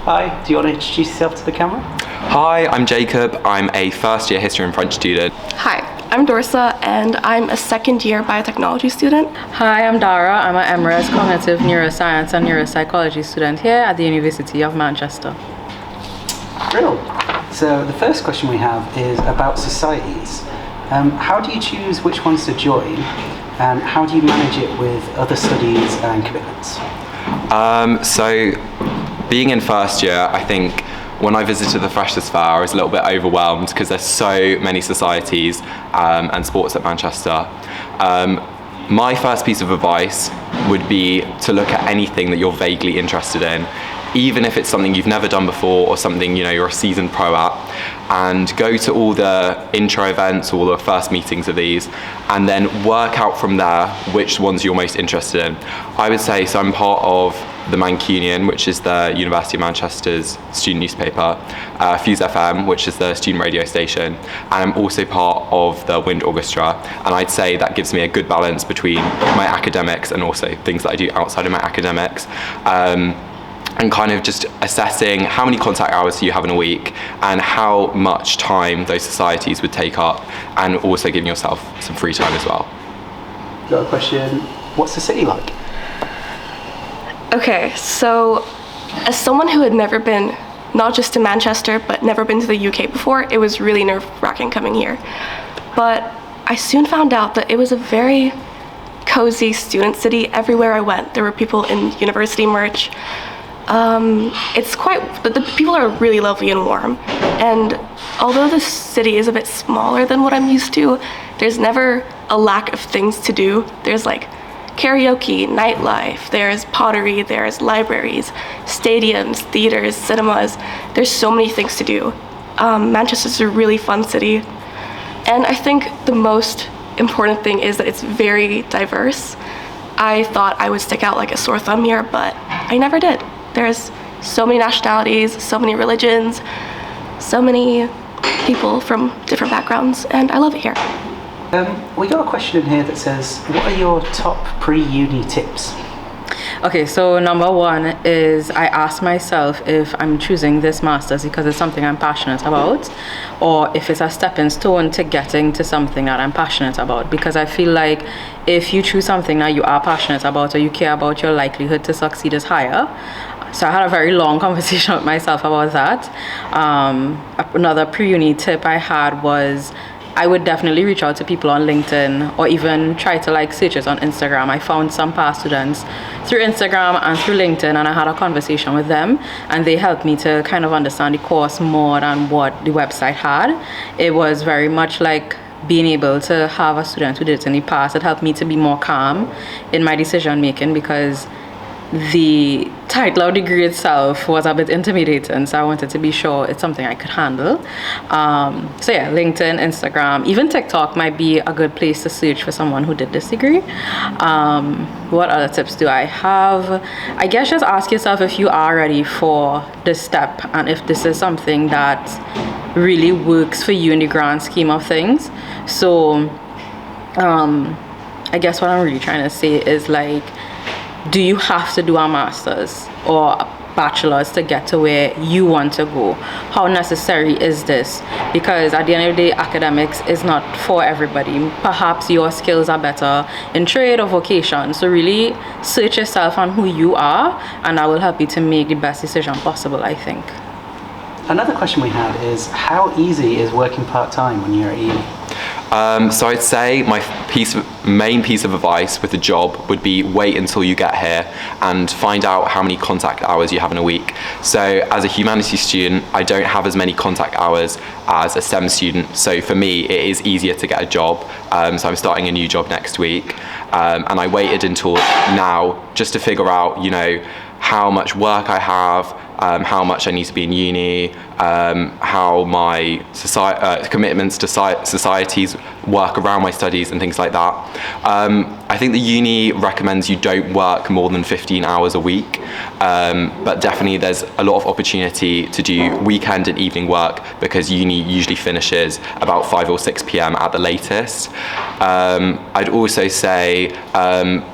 Hi, do you want to introduce yourself to the camera? Hi, I'm Jacob. I'm a first year history and French student. Hi, I'm Dorsa and I'm a second year biotechnology student. Hi, I'm Dara. I'm an MRes Cognitive Neuroscience and Neuropsychology student here at the University of Manchester. Brilliant. So the first question we have is about societies. How do you choose which ones to join, and how do you manage it with other studies and commitments? So being in first year, I think when I visited the Freshers' Fair, I was a little bit overwhelmed because there's so many societies and sports at Manchester. My first piece of advice would be to look at anything that you're vaguely interested in, even if it's something you've never done before or something you're a seasoned pro at, and go to all the intro events, all the first meetings of these, and then work out from there which ones you're most interested in. I would say, so I'm part of the Mancunian, which is the University of Manchester's student newspaper, Fuse FM, which is the student radio station, and I'm also part of the Wind Orchestra, and I'd say that gives me a good balance between my academics and also things that I do outside of my academics. And kind of just assessing how many contact hours do you have in a week and how much time those societies would take up, and also giving yourself some free time as well. Got a question, what's the city like? Okay, so as someone who had never been, not just to Manchester, but never been to the UK before, it was really nerve-wracking coming here. But I soon found out that it was a very cozy student city. Everywhere I went, there were people in university merch. The people are really lovely and warm, and although the city is a bit smaller than what I'm used to, there's never a lack of things to do. There's like karaoke, nightlife, there's pottery, there's libraries, stadiums, theaters, cinemas. There's so many things to do. Manchester's a really fun city, and I think the most important thing is that it's very diverse. I thought I would stick out like a sore thumb here, but I never did. There's so many nationalities, so many religions, so many people from different backgrounds, and I love it here. We got a question in here that says, what are your top pre-uni tips? Okay, so number one is I ask myself if I'm choosing this master's because it's something I'm passionate about, or if it's a stepping stone to getting to something that I'm passionate about. Because I feel like if you choose something that you are passionate about or you care about, your likelihood to succeed is higher. So I had a very long conversation with myself about that. Another pre-uni tip I had was I would definitely reach out to people on LinkedIn, or even try to like searches on Instagram. I found some past students through Instagram and through LinkedIn, and I had a conversation with them, and they helped me to kind of understand the course more than what the website had. It was very much like being able to have a student who did it in the past. It helped me to be more calm in my decision making, because the title of degree itself was a bit intimidating, so I wanted to be sure it's something I could handle. So yeah, LinkedIn, Instagram, even TikTok might be a good place to search for someone who did this degree. What other tips do I have? I guess just ask yourself if you are ready for this step, and if this is something that really works for you in the grand scheme of things. So I guess what I'm really trying to say is, like, do you have to do a master's or a bachelor's to get to where you want to go? How necessary is this? Because at the end of the day, academics is not for everybody. Perhaps your skills are better in trade or vocation. So really search yourself on who you are, and that will help you to make the best decision possible, I think. Another question we had is, how easy is working part-time when you're at uni? So I'd say my main piece of advice with a job would be wait until you get here and find out how many contact hours you have in a week. So as a humanities student, I don't have as many contact hours as a STEM student. So for me, it is easier to get a job. So I'm starting a new job next week. And I waited until now just to figure out, how much work I have, how much I need to be in uni, how my commitments to societies work around my studies and things like that. I think the uni recommends you don't work more than 15 hours a week, but definitely there's a lot of opportunity to do weekend and evening work because uni usually finishes about 5 or 6 p.m. at the latest. I'd also say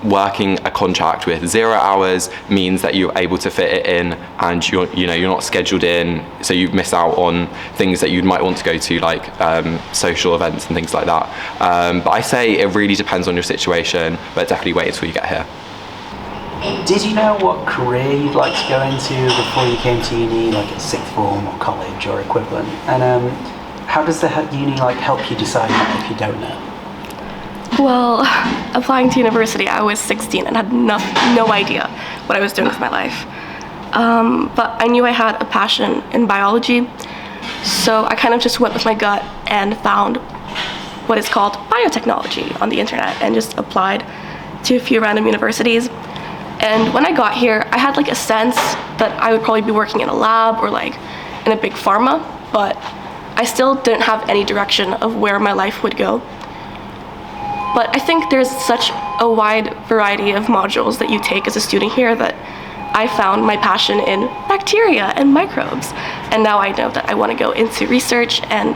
working a contract with 0 hours means that you're able to fit it in, and you're not scheduled in, so you miss out on things that you might want to go to, like social events and things like that. But I say it really depends on your situation, but definitely wait until you get here. Did you know what career you'd like to go into before you came to uni, like at sixth form or college or equivalent? And how does the uni help you decide that if you don't know? Well, applying to university, I was 16 and had no idea what I was doing with my life. But I knew I had a passion in biology, so I kind of just went with my gut and found what is called biotechnology on the internet and just applied to a few random universities. And when I got here, I had a sense that I would probably be working in a lab or in a big pharma, but I still didn't have any direction of where my life would go. But I think there's such a wide variety of modules that you take as a student here that I found my passion in bacteria and microbes. And now I know that I want to go into research and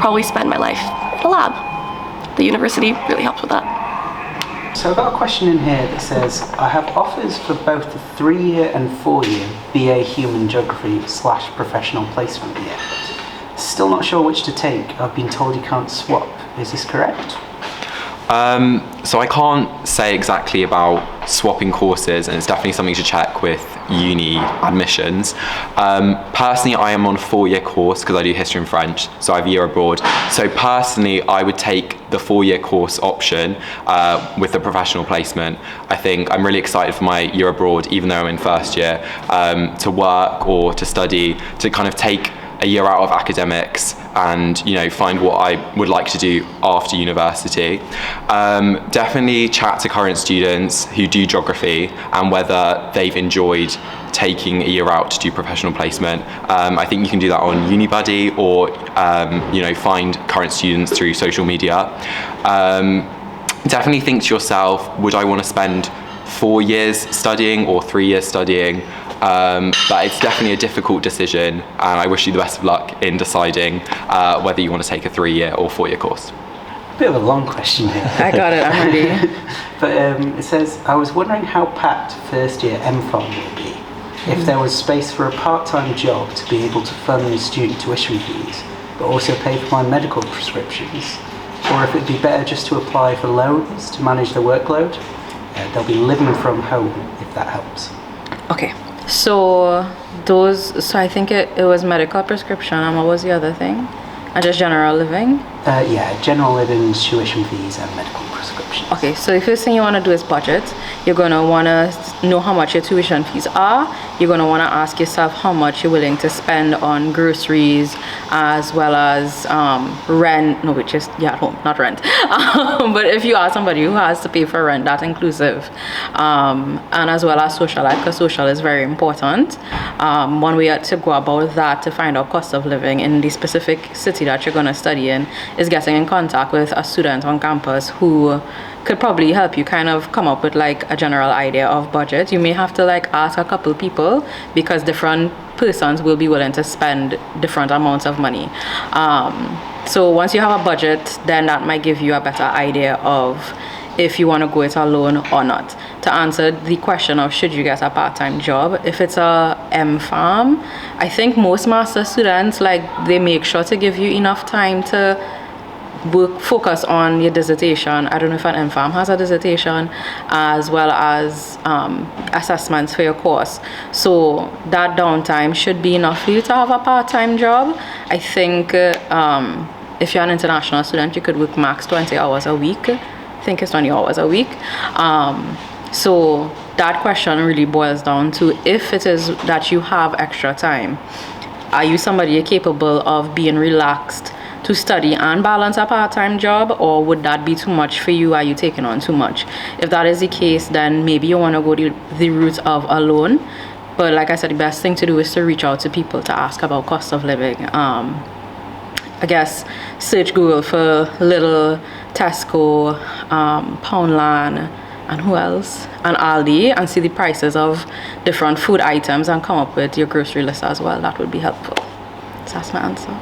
probably spend my life in a lab. The university really helped with that. So I've got a question in here that says, I have offers for both the 3-year and 4-year BA Human Geography / professional placement year. Still not sure which to take. I've been told you can't swap. Is this correct? So I can't say exactly about swapping courses, and it's definitely something to check with uni admissions. Personally, I am on a 4-year course because I do history and French, so I have a year abroad. So personally, I would take the 4-year course option with the professional placement. I think I'm really excited for my year abroad, even though I'm in first year, to work or to study, to kind of take a year out of academics and find what I would like to do after university. Definitely chat to current students who do geography and whether they've enjoyed taking a year out to do professional placement. I think you can do that on UniBuddy or find current students through social media. Definitely think to yourself, would I want to spend 4 years studying or 3 years studying? But it's definitely a difficult decision, and I wish you the best of luck in deciding whether you want to take a 3-year or 4-year course. Bit of a long question here. I got it, I'm ready. But it says, I was wondering how packed first year MPhil will be. If there was space for a part-time job to be able to fund the student tuition fees, but also pay for my medical prescriptions, or if it'd be better just to apply for loans to manage the workload. They'll be living from home, if that helps. Okay. So I think it was medical prescription, and what was the other thing? And just general living? General living, tuition fees, and medical prescriptions. Okay, so the first thing you want to do is budget. You're going to want to know how much your tuition fees are. You're going to want to ask yourself how much you're willing to spend on groceries, as well as rent. No, which is, at home, not rent. But if you are somebody who has to pay for rent, that's inclusive. And as well as social life, because social is very important. One way to go about that to find out cost of living in the specific city that you're going to study in is getting in contact with a student on campus who could probably help you kind of come up with a general idea of budget. You may have to ask a couple people because different persons will be willing to spend different amounts of money. So once you have a budget, then that might give you a better idea of if you want to go it alone or not. To answer the question of should you get a part-time job, if it's a M-Pharm, I think most master students, they make sure to give you enough time to focus on your dissertation. I don't know if an M-Pharm has a dissertation, as well as assessments for your course. So that downtime should be enough for you to have a part-time job. I think if you're an international student, you could work max 20 hours a week. I think it's 20 hours a week. So that question really boils down to if it is that you have extra time, are you somebody capable of being relaxed to study and balance a part-time job, or would that be too much for you? Are you taking on too much? If that is the case, then maybe you want to go the route of a loan But like I said, the best thing to do is to reach out to people to ask about cost of living. I guess search Google for Lidl, Tesco, Poundland, and who else? And Aldi, and see the prices of different food items and come up with your grocery list as well. That would be helpful. So that's my answer.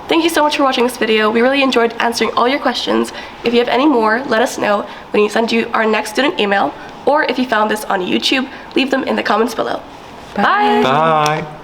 Thank you so much for watching this video. We really enjoyed answering all your questions. If you have any more, let us know when we send you our next student email, or if you found this on YouTube, leave them in the comments below. Bye. Bye.